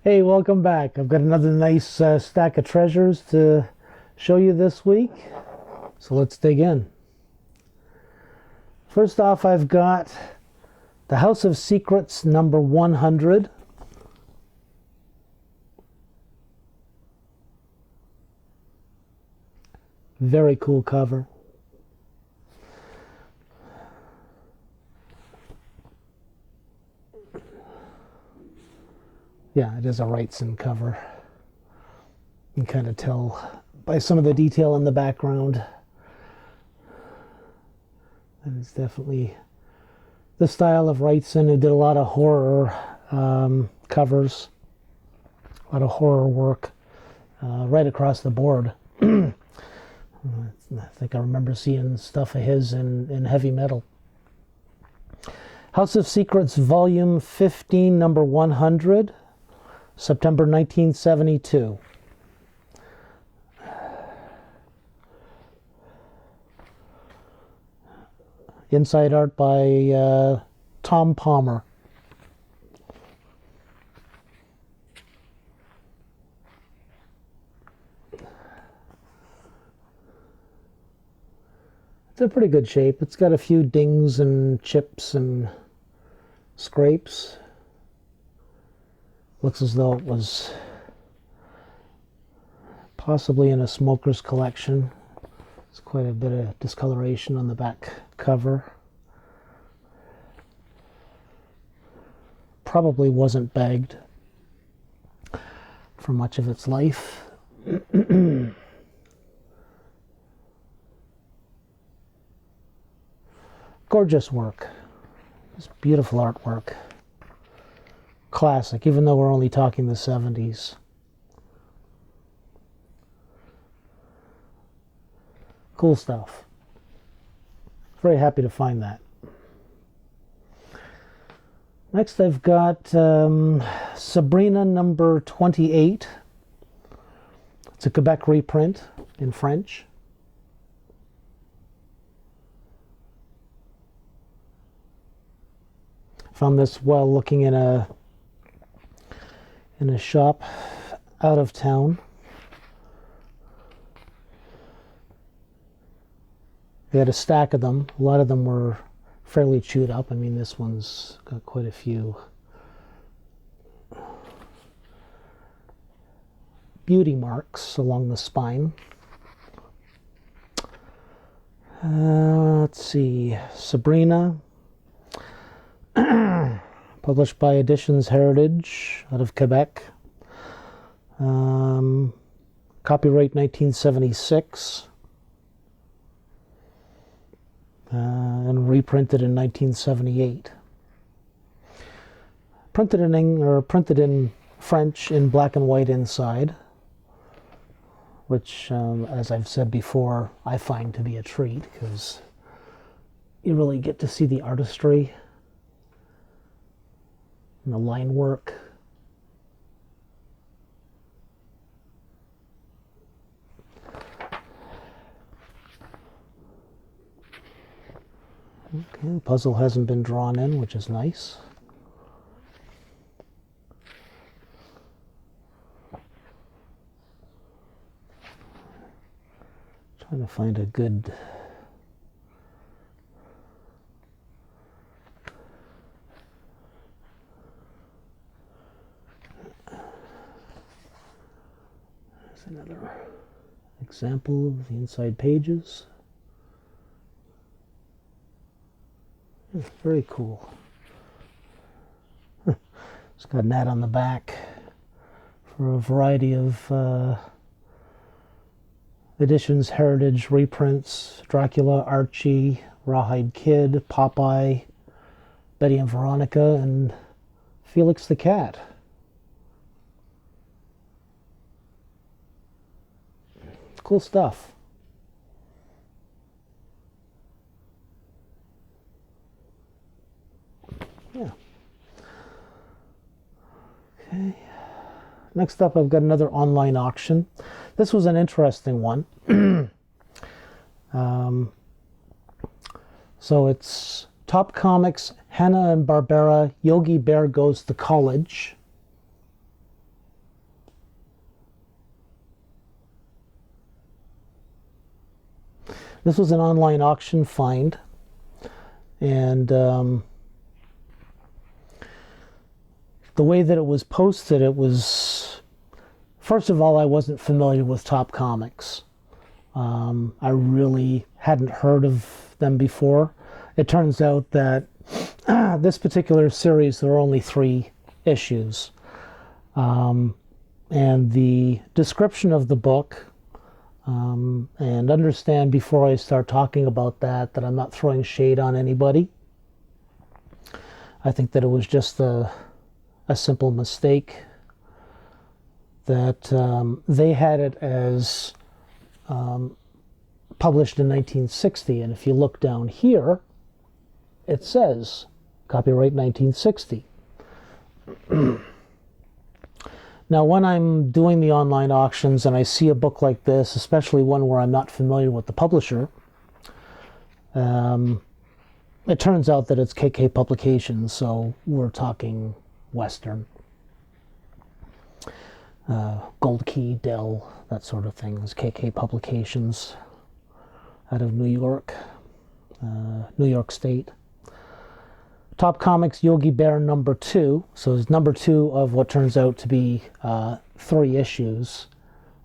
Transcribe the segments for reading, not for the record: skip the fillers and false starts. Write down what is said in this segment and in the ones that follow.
Hey, welcome back. I've got another nice stack of treasures to show you this week. So let's dig in. First off, I've got the House of Secrets number 100. Very cool cover. Yeah, it is a Wrightson cover. You can kind of tell by some of the detail in the background. And it's definitely the style of Wrightson, who did a lot of horror covers, a lot of horror work right across the board. I think I remember seeing stuff of his in heavy metal. House of Secrets, Volume 15, number 100, September 1972. Inside art by Tom Palmer. It's in pretty good shape. It's got a few dings and chips and scrapes. Looks as though it was possibly in a smoker's collection. There's quite a bit of discoloration on the back cover. Probably wasn't bagged for much of its life. Gorgeous work. It's beautiful artwork. Classic, even though we're only talking the 70s. Cool stuff. Very happy to find that. Next I've got Sabrina number 28. It's a Quebec reprint in French. Found this while looking in a shop out of town. They had a stack of them. A lot of them were fairly chewed up. I mean, this one's got quite a few beauty marks along the spine. Let's see, Sabrina, published by Editions Heritage out of Quebec. Copyright 1976. And reprinted in 1978. Printed in French in black and white inside, which, as I've said before, I find to be a treat because you really get to see the artistry and the line work. Okay, the puzzle hasn't been drawn in, which is nice. Trying to find a good There's another example of the inside pages. Very cool. It's got an ad on the back for a variety of Editions Heritage reprints: Dracula, Archie, Rawhide Kid, Popeye, Betty and Veronica, and Felix the Cat. Cool stuff. Yeah. Okay. Next up, I've got another online auction. This was an interesting one. So it's Top Comics, Hanna-Barbera, Yogi Bear Goes to College. This was an online auction find, and the way that it was posted, it was, first of all, I wasn't familiar with Top Comics. I really hadn't heard of them before. It turns out that this particular series, there are only 3 issues. And the description of the book, and understand before I start talking about that I'm not throwing shade on anybody. I think that it was just a simple mistake, that they had it as published in 1960, and if you look down here, it says copyright 1960. Now, when I'm doing the online auctions and I see a book like this, especially one where I'm not familiar with the publisher, it turns out that it's KK Publications, so we're talking Western. Gold Key, Dell, that sort of thing is KK Publications out of New York State. Top Comics Yogi Bear number 2. So it's number 2 of what turns out to be 3 issues.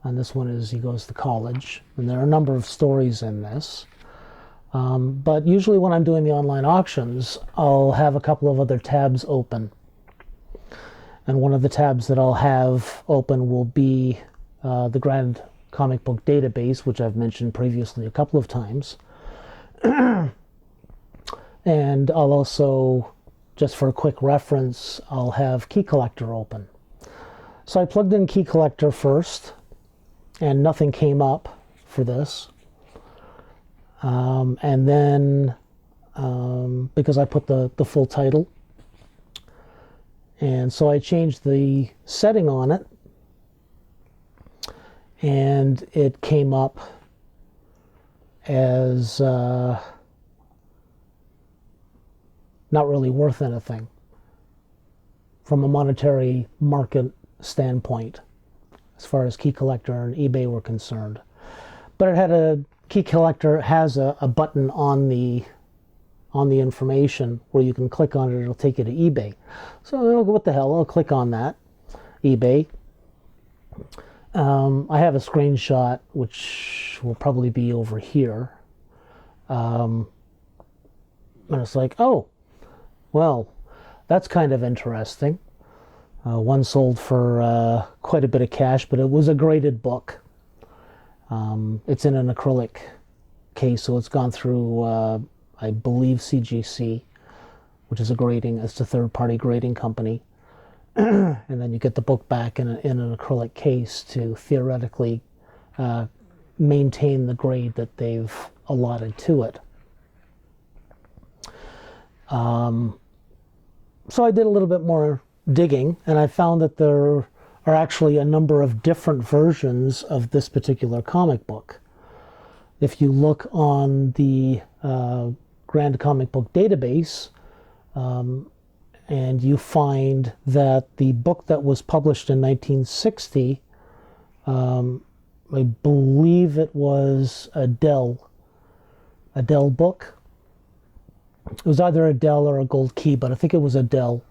And this one is he goes to college. And there are a number of stories in this. But usually when I'm doing the online auctions, I'll have a couple of other tabs open. And one of the tabs that I'll have open will be the Grand Comic Book Database, which I've mentioned previously a couple of times. And I'll also, just for a quick reference, I'll have Key Collector open. So I plugged in Key Collector first, and nothing came up for this. And then, because I put the full title, and so I changed the setting on it, and it came up as not really worth anything from a monetary market standpoint, as far as Key Collector and eBay were concerned. But it had Key Collector has a button on the information where you can click on it. It'll take you to eBay. So what the hell? I'll click on that, eBay. I have a screenshot which will probably be over here. And it's like, oh, well, that's kind of interesting. One sold for quite a bit of cash, but it was a graded book. It's in an acrylic case, so it's gone through, I believe, CGC, which is it's a third-party grading company. And then you get the book back in an acrylic case to theoretically maintain the grade that they've allotted to it. So I did a little bit more digging, and I found that there are actually a number of different versions of this particular comic book. If you look on the Grand Comic Book Database, and you find that the book that was published in 1960, I believe it was a Dell book. It was either a Dell or a Gold Key, but I think it was a Dell.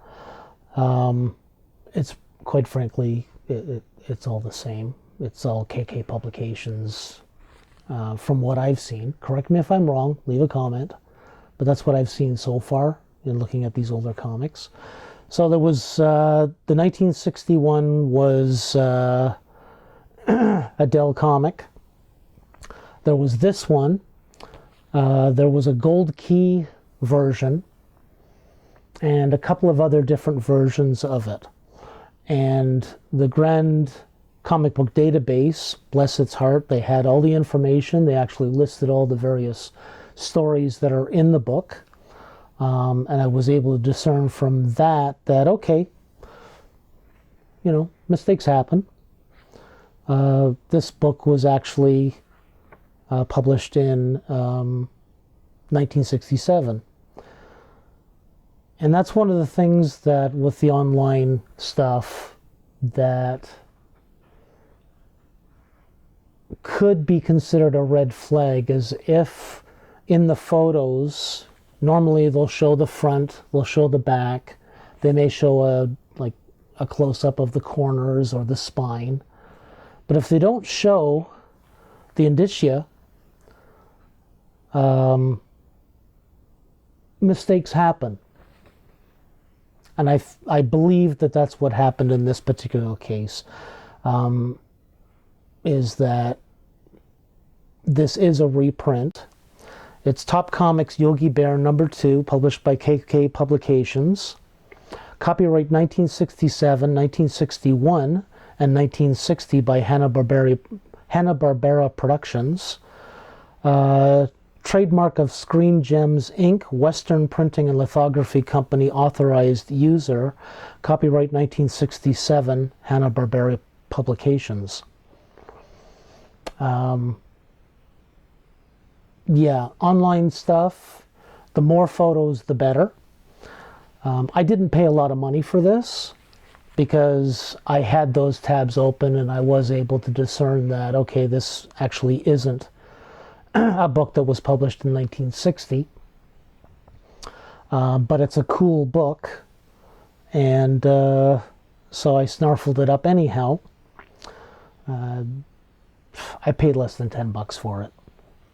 It's quite frankly, it's all the same. It's all KK Publications, from what I've seen. Correct me if I'm wrong, leave a comment, but that's what I've seen so far in looking at these older comics. So there was, the 1961 was a Dell comic. There was this one. There was a Gold Key version and a couple of other different versions of it. And the Grand Comic Book Database, bless its heart, they had all the information. They actually listed all the various stories that are in the book. And I was able to discern from that okay, mistakes happen. This book was actually published in 1967. And that's one of the things that with the online stuff that could be considered a red flag is if in the photos, normally they'll show the front, they'll show the back, they may show a close-up of the corners or the spine. But if they don't show the indicia, mistakes happen. And I believe that that's what happened in this particular case, is that this is a reprint. It's Top Comics Yogi Bear #2, published by KK Publications. Copyright 1967, 1961, and 1960 by Hanna-Barbera Productions. Trademark of Screen Gems Inc., Western Printing and Lithography Company, authorized user. Copyright 1967, Hanna-Barbera Publications. Yeah, online stuff, the more photos, the better. I didn't pay a lot of money for this because I had those tabs open and I was able to discern that, okay, this actually isn't a book that was published in 1960. But it's a cool book. And so I snarfled it up anyhow. I paid less than $10 for it.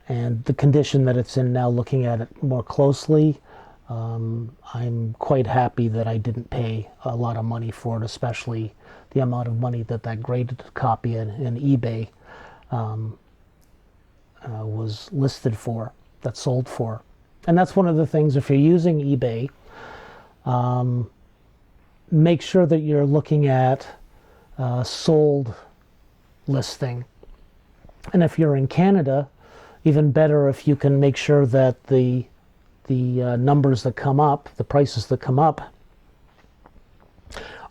And the condition that it's in now, looking at it more closely, I'm quite happy that I didn't pay a lot of money for it, especially the amount of money that graded copy in eBay was listed for, that sold for. And that's one of the things, if you're using eBay, make sure that you're looking at sold listing. And if you're in Canada, even better if you can make sure that the numbers that come up, the prices that come up,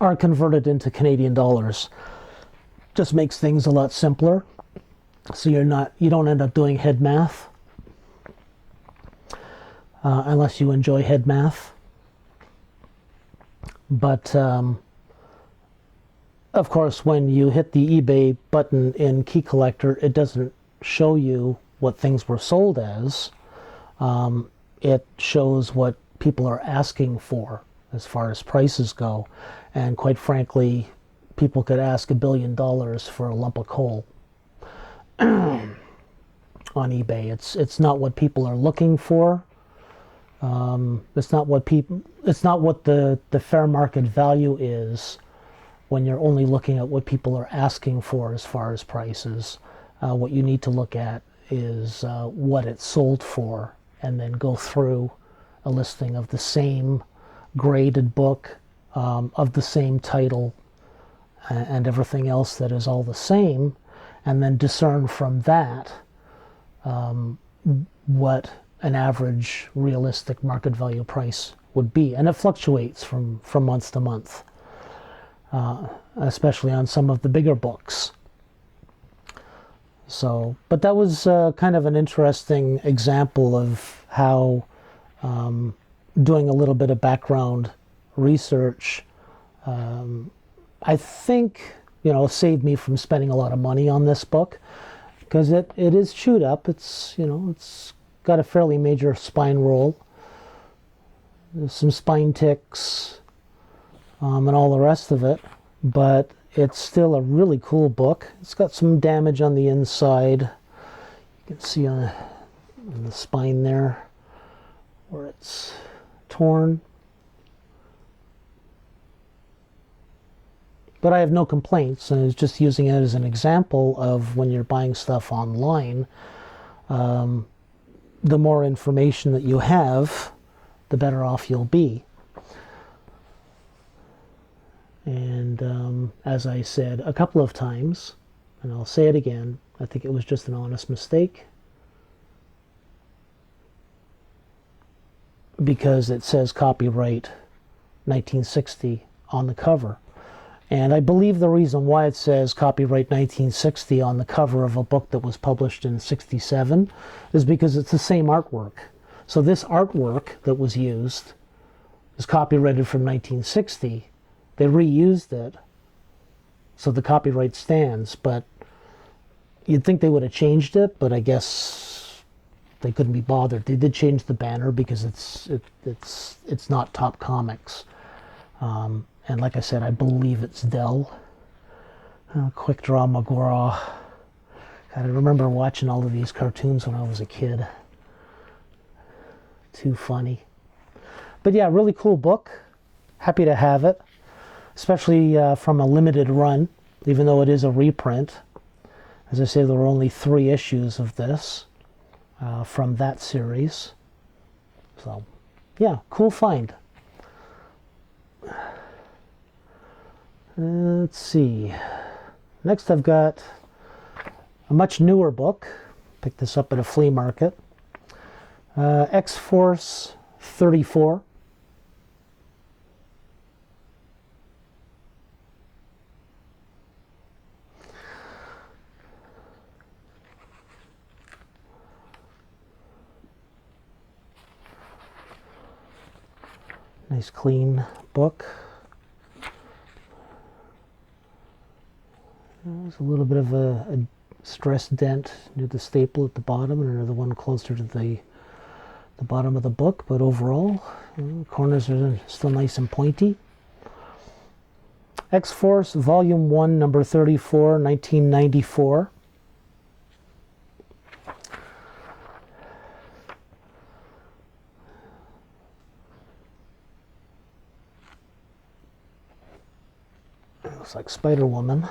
are converted into Canadian dollars. Just makes things a lot simpler. So you don't end up doing head math, unless you enjoy head math. But of course, when you hit the eBay button in Key Collector, it doesn't show you what things were sold as. It shows what people are asking for as far as prices go. And quite frankly, people could ask $1 billion for a lump of coal on eBay. It's not what people are looking for. It's not what the fair market value is when you're only looking at what people are asking for as far as prices. What you need to look at is what it sold for, and then go through a listing of the same graded book, of the same title, and everything else that is all the same, and then discern from that what an average realistic market value price would be. And it fluctuates from month to month, especially on some of the bigger books. So, but that was kind of an interesting example of how doing a little bit of background research, I think, saved me from spending a lot of money on this book, because it is chewed up. It's got a fairly major spine roll. There's some spine ticks, and all the rest of it, but it's still a really cool book. It's got some damage on the inside. You can see on the spine there where it's torn. But I have no complaints, and it's just using it as an example of when you're buying stuff online, the more information that you have, the better off you'll be. And as I said a couple of times, and I'll say it again, I think it was just an honest mistake, because it says copyright 1960 on the cover. And I believe the reason why it says copyright 1960 on the cover of a book that was published in 67 is because it's the same artwork. So this artwork that was used is copyrighted from 1960. They reused it, so the copyright stands, but You'd think they would have changed it, but I guess they couldn't be bothered. They did change the banner because it's not Top Comics, and like I said, I believe it's Dell. Quick Draw McGraw. God, I remember watching all of these cartoons when I was a kid. Too funny. But yeah, really cool book. Happy to have it, especially from a limited run, even though it is a reprint. As I say, there were only 3 issues of this from that series. So, yeah, cool find. Let's see. Next I've got a much newer book. Picked this up at a flea market. X-Force 34. Nice clean book. There's a little bit of a stress dent near the staple at the bottom, and another one closer to the bottom of the book, but overall, corners are still nice and pointy. X-Force Volume 1, number 34, 1994. Looks like Spider-Woman.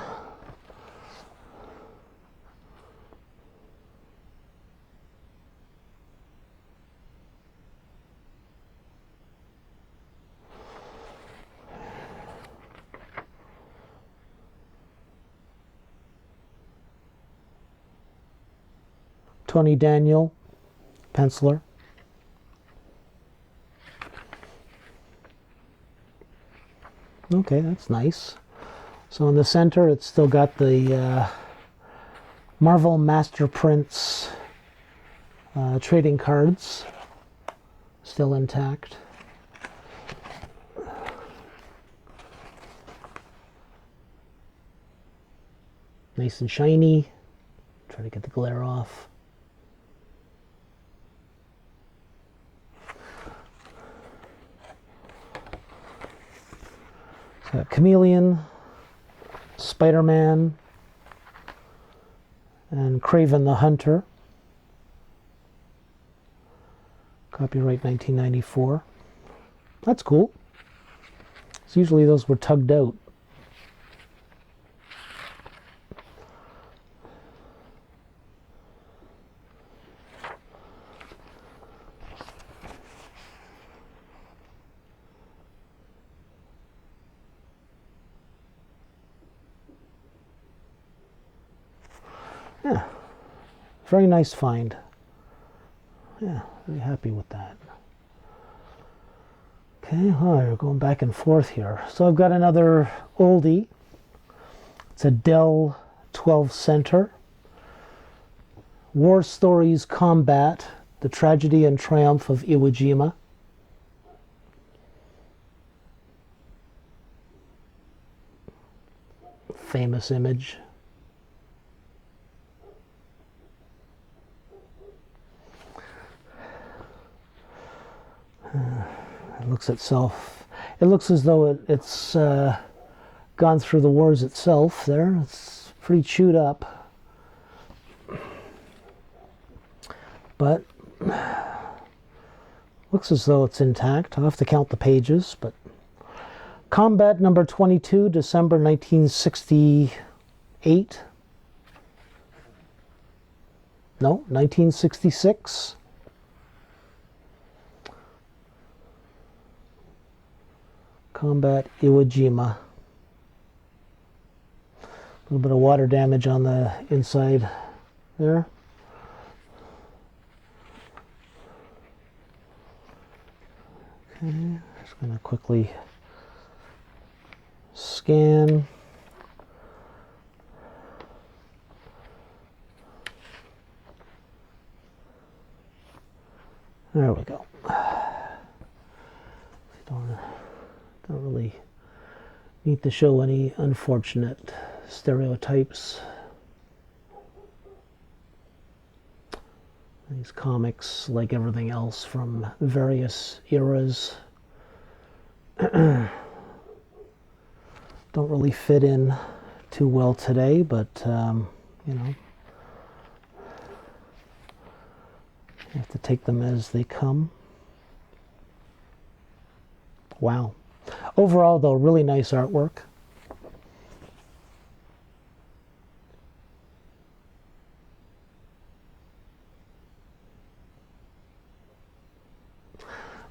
Tony Daniel, penciler. Okay, that's nice. So in the center, it's still got the Marvel Master Prints trading cards still intact. Nice and shiny. Try to get the glare off. Chameleon, Spider-Man, and Kraven the Hunter. Copyright 1994. That's cool. So usually those were tugged out. Yeah, very nice find. Yeah, very happy with that. Okay, all right, we're going back and forth here. So I've got another oldie. It's a Dell 12 center. War Stories Combat, The Tragedy and Triumph of Iwo Jima. Famous image. It looks itself. It looks as though it's gone through the wars itself there. It's pretty chewed up. But looks as though it's intact. I'll have to count the pages, but Combat number 22, December 1968. No, 1966. Combat Iwo Jima. A little bit of water damage on the inside there. Okay, just going to quickly scan. There we go. Don't really need to show any unfortunate stereotypes. These comics, like everything else from various eras, don't really fit in too well today, but you know, you have to take them as they come. Wow. Overall, though, really nice artwork.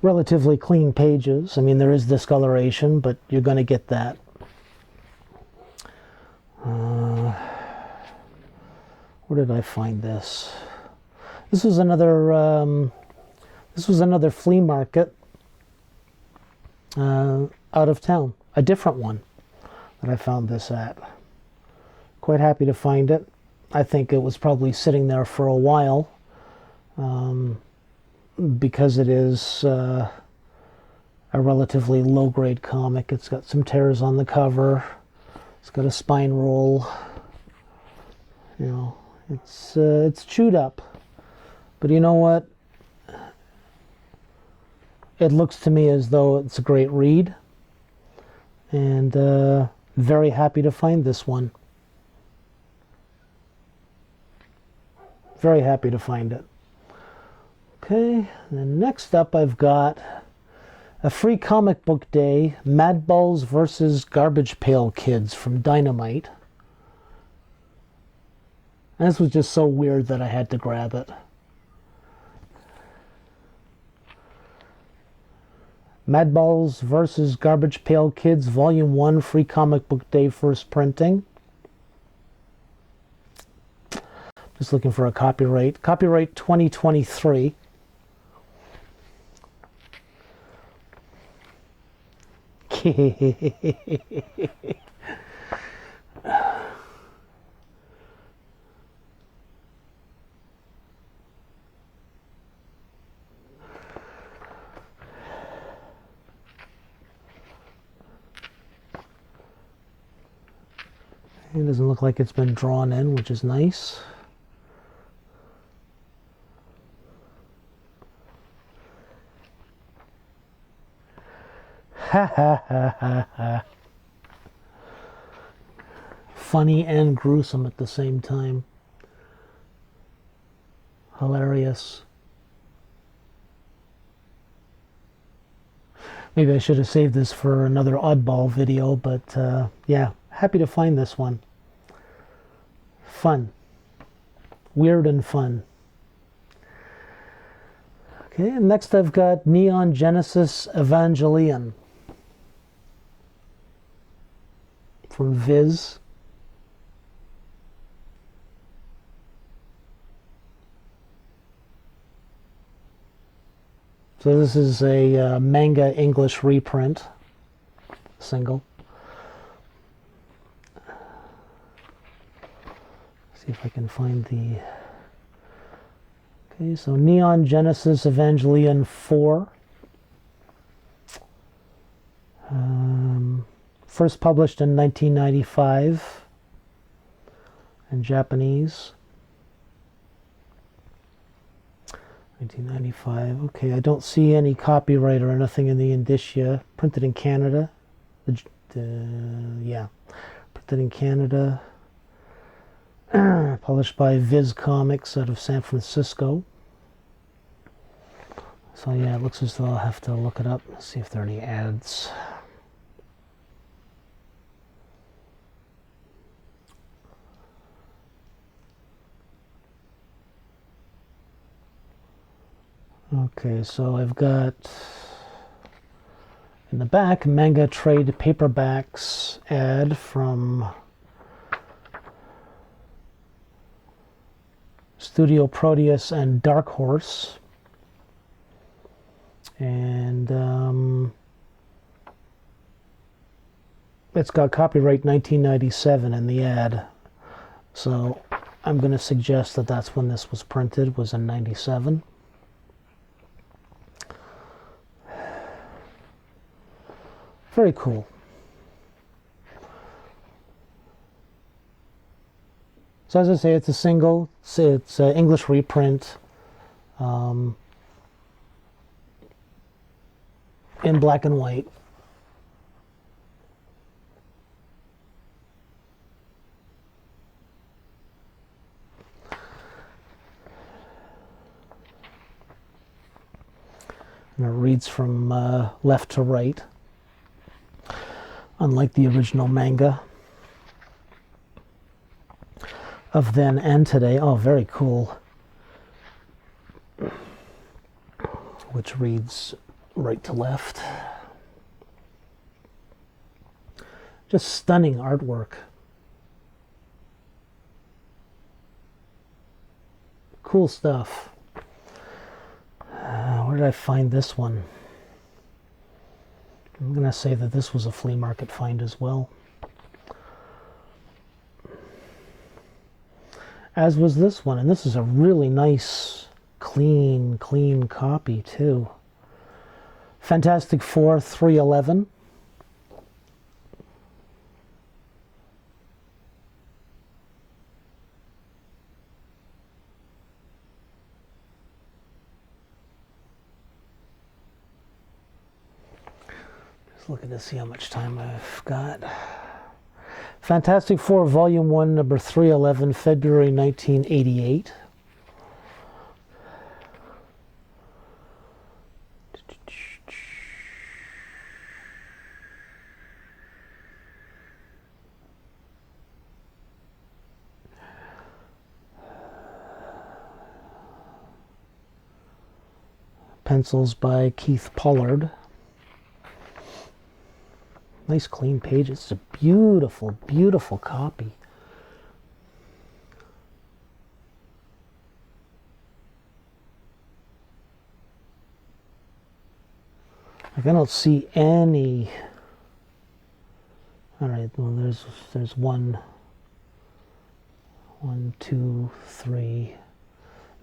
Relatively clean pages. I mean, there is discoloration, but you're going to get that. Where did I find this? This was another flea market out of town. A different one that I found this at. Quite happy to find it. I think it was probably sitting there for a while. Because it is a relatively low-grade comic. It's got some tears on the cover. It's got a spine roll. You know, it's chewed up. But you know what? It looks to me as though it's a great read. And very happy to find this one. Very happy to find it. Okay, then next up I've got a free comic book day, Madballs versus Garbage Pail Kids from Dynamite. And this was just so weird that I had to grab it. Madballs versus Garbage Pail Kids, Volume 1, free comic book day, first printing. Just looking for a copyright. Copyright 2023. It doesn't look like it's been drawn in, which is nice. Ha ha ha ha ha. Funny and gruesome at the same time. Hilarious. Maybe I should have saved this for another oddball video, but yeah, happy to find this one. Fun. Weird and fun. Okay, and next I've got Neon Genesis Evangelion from Viz. So this is a manga English reprint, single. See if I can find the... Okay, so Neon Genesis Evangelion 4. First published in 1995 in Japanese. 1995. Okay, I don't see any copyright or anything in the indicia. Printed in Canada. Yeah, printed in Canada. Published by Viz Comics out of San Francisco. So yeah, it looks as though I'll have to look it up, see if there are any ads. Okay, so I've got in the back manga trade paperbacks ad from Studio Proteus and Dark Horse. And it's got copyright 1997 in the ad. So I'm going to suggest that that's when this was printed, was in 97. Very cool. So as I say, it's a single. It's an English reprint. in black and white. And it reads from left to right, unlike the original manga of then and today. Oh, very cool. Which reads right to left. Just stunning artwork. Cool stuff. Where did I find this one? I'm going to say that this was a flea market find as well. As was this one, and this is a really nice, clean copy too. Fantastic Four 311. Just looking to see how much time I've got. Fantastic Four Volume 1, number 311, February 1988. Pencils by Keith Pollard. Nice clean pages. It's a beautiful, beautiful copy. Like, I don't see any. All right, well, there's one, two, three.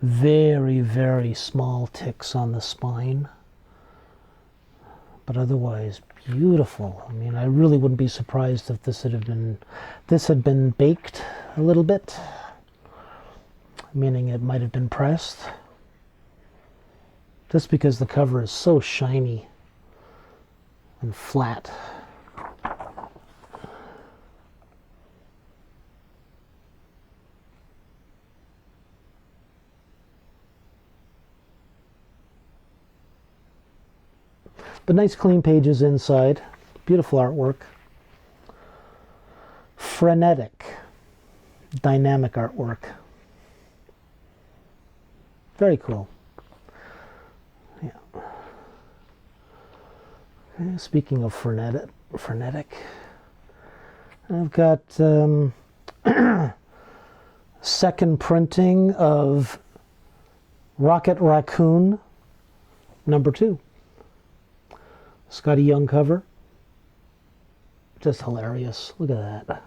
Very, very small ticks on the spine, but otherwise beautiful. I mean, I really wouldn't be surprised if this had been baked a little bit, meaning it might have been pressed, just because the cover is so shiny and flat. But nice clean pages inside. Beautiful artwork. Frenetic. Dynamic artwork. Very cool. Yeah. Okay, speaking of frenetic, I've got second printing of Rocket Raccoon number 2. Scotty Young cover. Just hilarious. Look at that.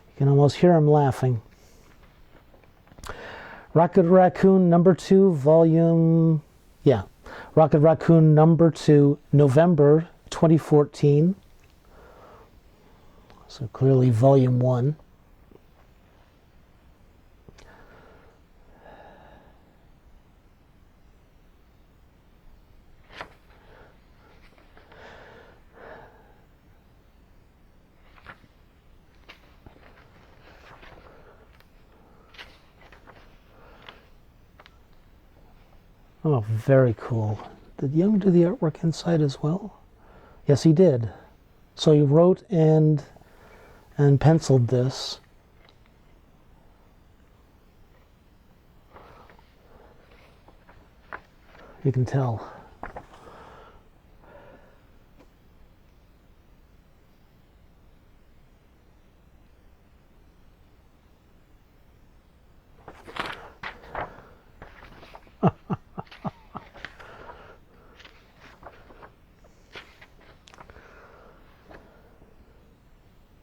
You can almost hear him laughing. Rocket Raccoon number 2, volume... Yeah. Rocket Raccoon number 2, November 2014. So clearly volume 1. Oh, very cool. Did Young do the artwork inside as well? Yes, he did. So he wrote and penciled this. You can tell.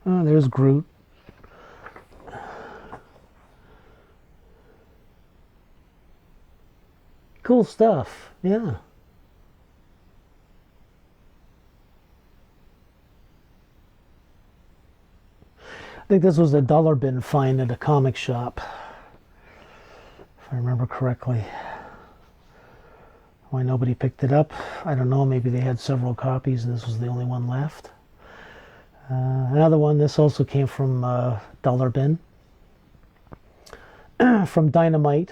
Oh, there's Groot. Cool stuff, yeah. think this was a dollar bin find at a comic shop, if I remember correctly. Why nobody picked it up, I don't know. Maybe they had several copies and this was the only one left. Another one, this also came from dollar bin. From Dynamite.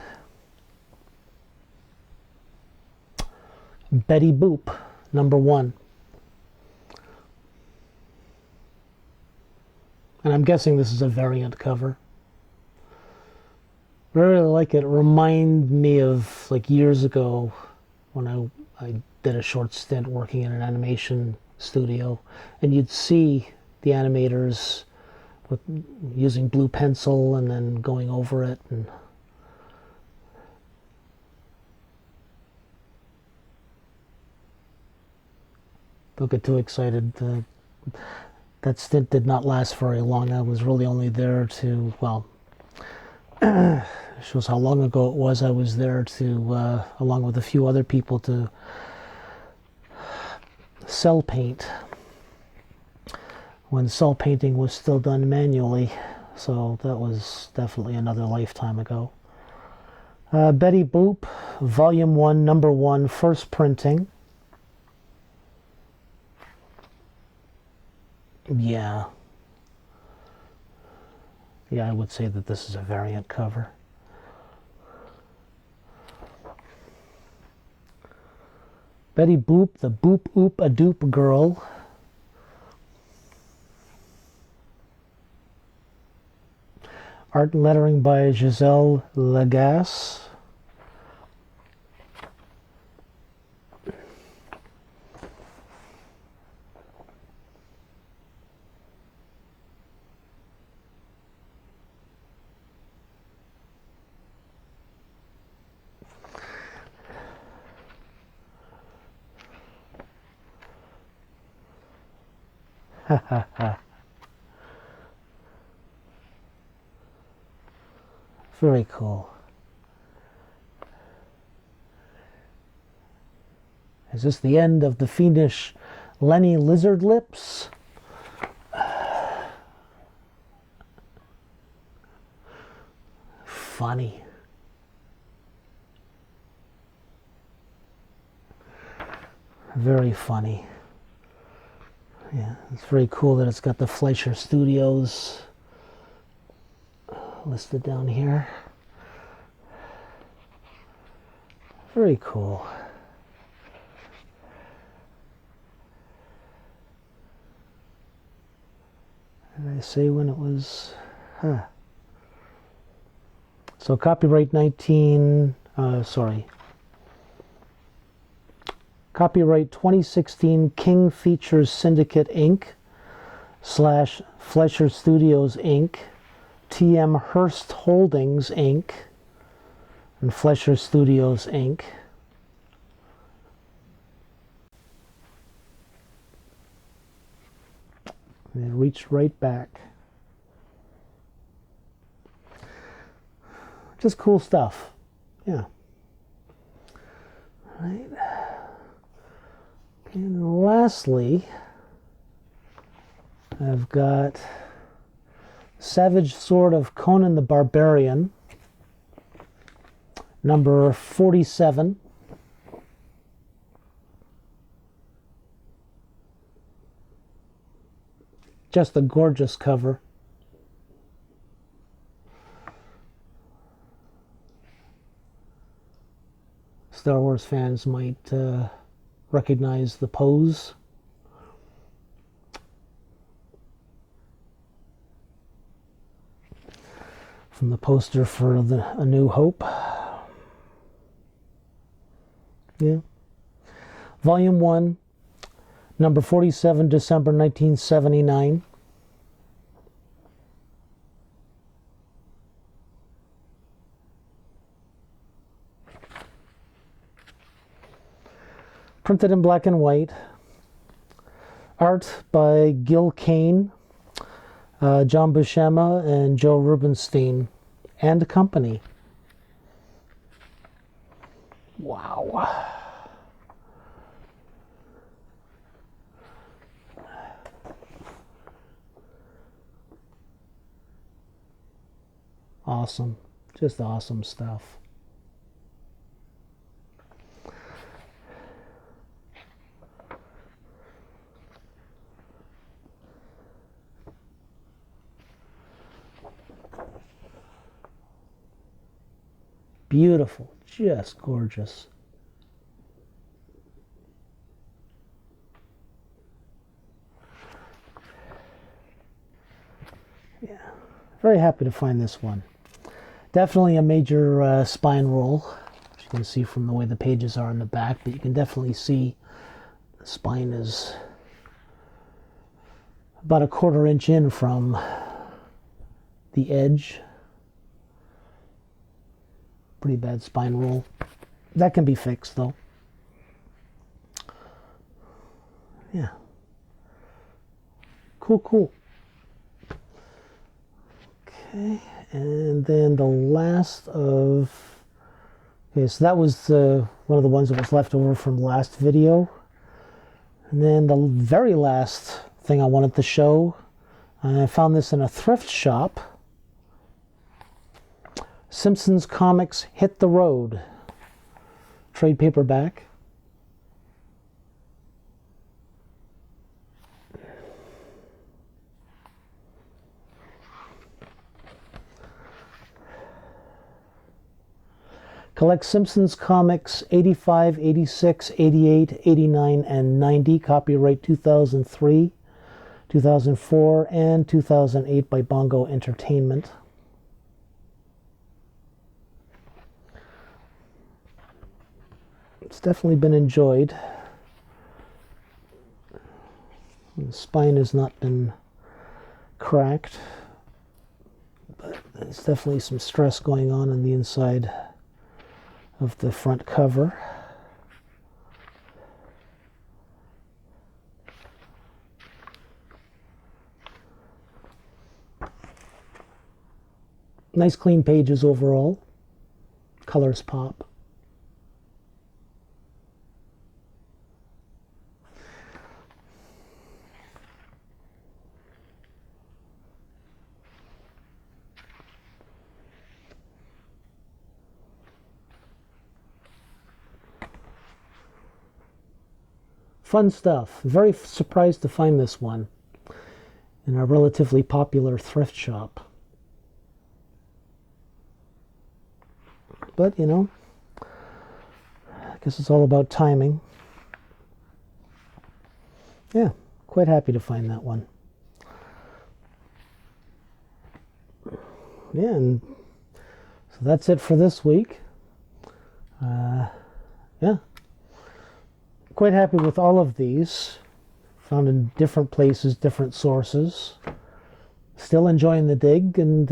Betty Boop, #1. And I'm guessing this is a variant cover. I really like it. It reminds me of like years ago when I did a short stint working in an animation studio, and you'd see the animators with using blue pencil and then going over it, and don't get too excited. That stint did not last very long. I was really only there to, well, shows how long ago it was. I was there to, along with a few other people, to cell paint when cell painting was still done manually. So that was definitely another lifetime ago. Betty Boop, Volume 1, #1, first printing. Yeah, I would say that this is a variant cover. Betty Boop, the Boop Oop a Doop Girl. Art and lettering by Giselle Lagasse. Very cool. Is this the end of the fiendish Lenny Lizard Lips? Funny. Very funny. Yeah, it's very cool that it's got the Fleischer Studios listed down here. Very cool. Did I say when it was? Huh. So copyright Copyright 2016 King Features Syndicate Inc. / Fleischer Studios Inc. TM Hearst Holdings Inc. and Fleischer Studios Inc. And it reached right back. Just cool stuff. Yeah. All right. And lastly, I've got Savage Sword of Conan the Barbarian, #47. Just a gorgeous cover. Star Wars fans might recognize the pose. From the poster for A New Hope. Yeah. Volume 1, #47, December 1979. Printed in black and white. Art by Gil Kane, John Buscema, and Joe Rubinstein and company. Wow. Awesome. Just awesome stuff. Beautiful. Just gorgeous. Yeah. Very happy to find this one. Definitely a major spine roll, as you can see from the way the pages are in the back, but you can definitely see the spine is about a 1/4 inch in from the edge. Pretty bad spine roll. That can be fixed though. Yeah. Cool, cool. Okay, and then the last of... Okay, so that was one of the ones that was left over from the last video. And then the very last thing I wanted to show, I found this in a thrift shop. Simpsons Comics Hit the Road. Trade paperback. Collect Simpsons comics 85, 86, 88, 89, and 90. Copyright 2003, 2004, and 2008 by Bongo Entertainment. It's definitely been enjoyed. The spine has not been cracked, but there's definitely some stress going on the inside of the front cover. Nice clean pages overall. Colors pop. Fun stuff. Very surprised to find this one in a relatively popular thrift shop. But, you know, I guess it's all about timing. Yeah, quite happy to find that one. Yeah, and so that's it for this week. Yeah. Quite happy with all of these. Found in different places, different sources. Still enjoying the dig, and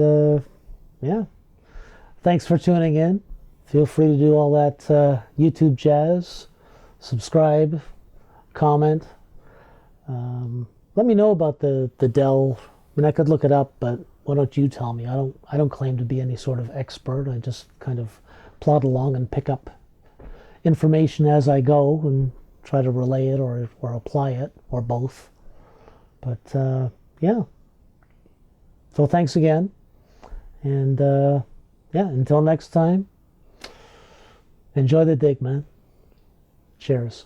yeah. Thanks for tuning in. Feel free to do all that YouTube jazz. Subscribe, comment. Let me know about the Dell. I mean, I could look it up, but why don't you tell me? I don't claim to be any sort of expert. I just kind of plod along and pick up information as I go and try to relay it or apply it, or both. But yeah. So thanks again. And yeah, until next time, enjoy the dig, man. Cheers.